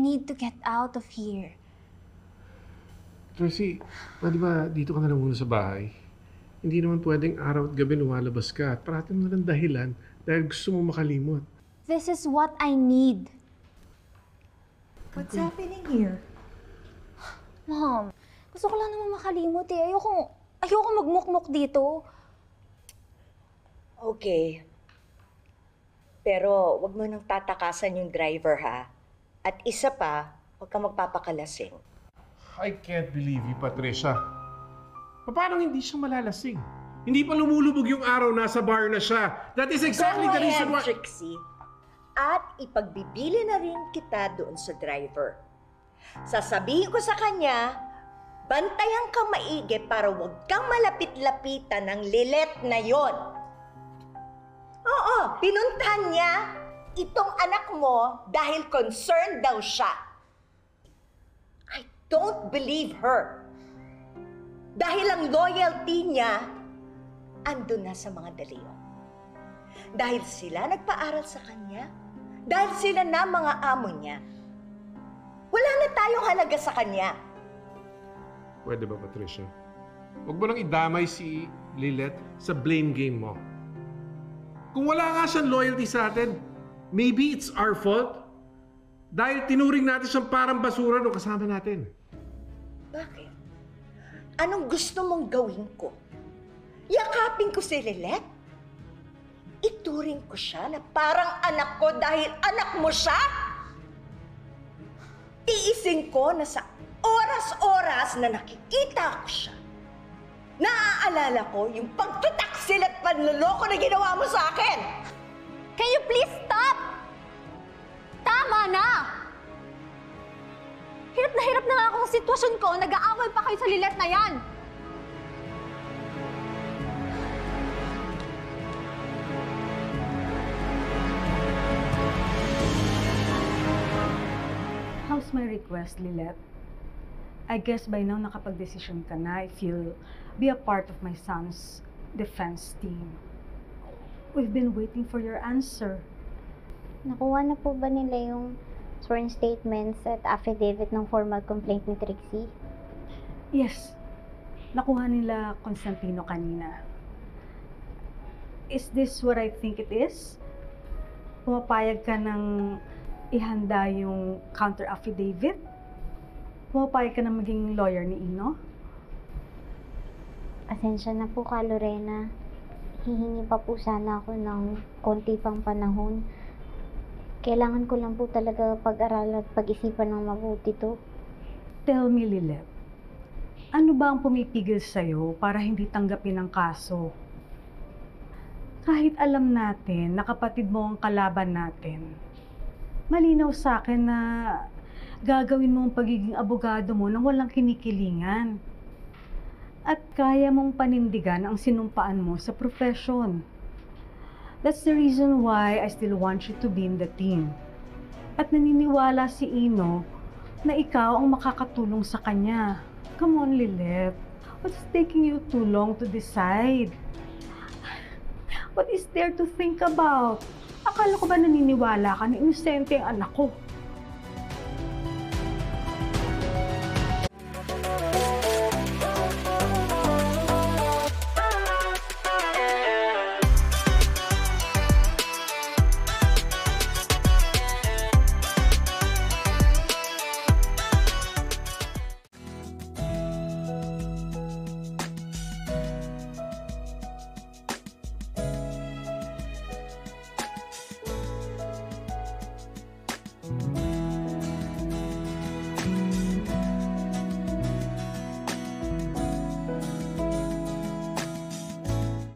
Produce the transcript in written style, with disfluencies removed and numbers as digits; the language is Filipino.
need to get out of here. Tracy, pwede ba dito ka na lang muna sa bahay? Hindi naman pwedeng araw at gabi lumalabas ka at parati mo na lang dahilan dahil gusto mo makalimot. This is what I need. What's happening here? Mom, gusto ko lang naman makalimot eh. Ayoko magmukmuk dito. Okay. Pero wag mo nang tatakasan yung driver, ha? At isa pa, huwag kang magpapakalasing. I can't believe you, Patricia. Paano hindi siya malalasing? Hindi pa lumulubog yung araw, nasa bar na siya. That is exactly the reason why... Trixie. At ipagbibili na rin kita doon sa driver. Sasabihin ko sa kanya, bantayan kang maigi para huwag kang malapit-lapitan ng lilet na yon. Oo, pinuntahan niya itong anak mo dahil concerned daw siya. I don't believe her. Dahil ang loyalty niya andun na sa mga dalion. Dahil sila nagpaaral sa kanya, dahil sila na mga amo niya, wala na tayong halaga sa kanya. Pwede ba, Patricia? Huwag mo nang idamay si Lilet sa blame game mo. Kung wala nga siyang loyalty sa atin, maybe it's our fault. Dahil tinuring natin siyang parang basura nung kasama natin. Bakit? Anong gusto mong gawin ko? Yakapin ko si Lilet? Ituring ko siya na parang anak ko dahil anak mo siya? Tiisin ko na sa oras-oras na nakikita ko siya, naaalala ko yung pagtutaksil at panloloko na ginawa mo sa akin! Can you please stop? Tama na! Hirap na nga ako sa sitwasyon ko. Nag-aaway pa kayo sa lilet na yan. How's my request, Lilet? I guess by now nakapag-desisyon ka na if you'll be a part of my son's defense team. We've been waiting for your answer. Nakuha na po ba nila yung sworn statements at affidavit ng formal complaint ni Trixie? Yes. Nakuha nila Constantino kanina. Is this what I think it is? Pumapayag ka ng ihanda yung counter affidavit? Pumapayag ka na maging lawyer ni Ino? Pasensya na po ka, Lorena. Hihingi pa po sana ako ng konti pang panahon. Kailangan ko lang po talaga pag-aralan at pag-isipan ng mabuti to. Tell me, Lilet, ano ba ang pumipigil sa'yo para hindi tanggapin ang kaso? Kahit alam natin na kapatid mo ang kalaban natin, malinaw sa akin na gagawin mo ang pagiging abogado mo nang walang kinikilingan. At kaya mong panindigan ang sinumpaan mo sa profession. That's the reason why I still want you to be in the team. At naniniwala si Ino na ikaw ang makakatulong sa kanya. Come on, Lilet. What's taking you too long to decide? What is there to think about? Akala ko ba naniniwala ka na inosente ang anak ko?